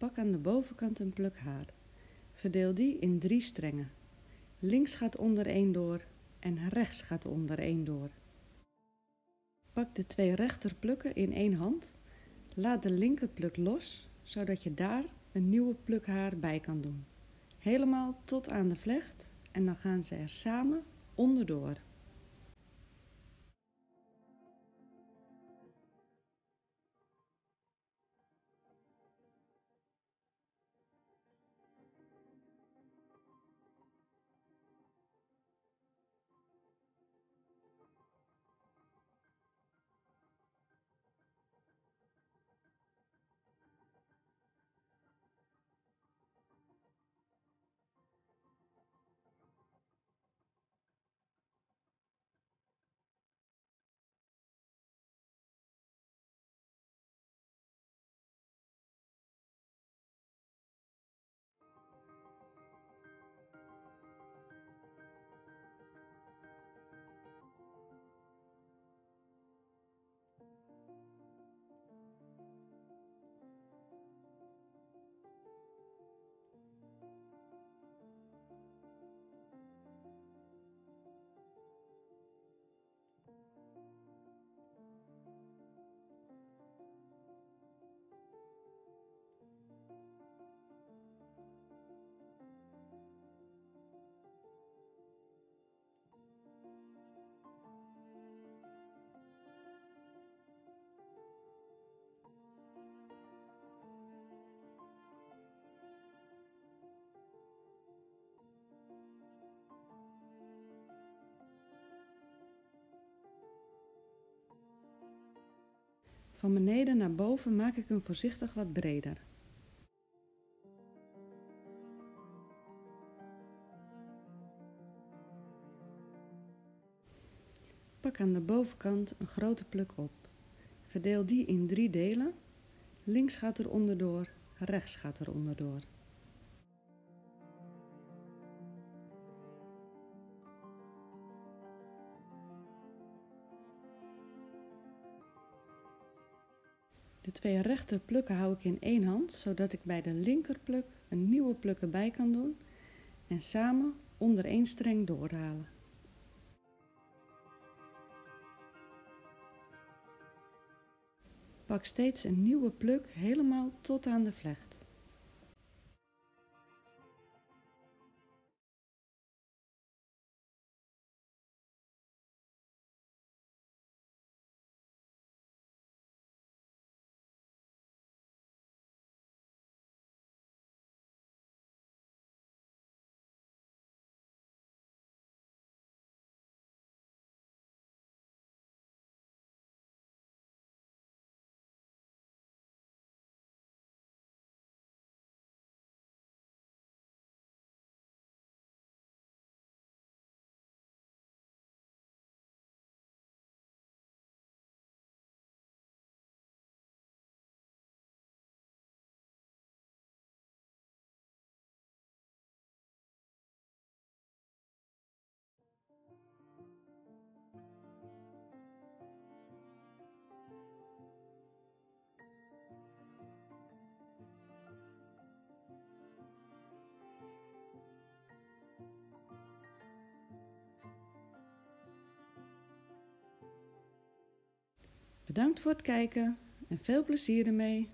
Pak aan de bovenkant een pluk haar. Verdeel die in 3 strengen. Links gaat onder 1 door en rechts gaat onder 1 door. Pak de 2 rechterplukken in 1 hand. Laat de linkerpluk los, zodat je daar een nieuwe pluk haar bij kan doen. Helemaal tot aan de vlecht en dan gaan ze er samen onderdoor. Van beneden naar boven maak ik hem voorzichtig wat breder. Pak aan de bovenkant een grote pluk op. Verdeel die in 3 delen. Links gaat er onderdoor, rechts gaat er onderdoor. De 2 rechterplukken hou ik in 1 hand, zodat ik bij de linkerpluk een nieuwe pluk erbij kan doen en samen onder 1 streng doorhalen. Pak steeds een nieuwe pluk helemaal tot aan de vlecht. Bedankt voor het kijken en veel plezier ermee!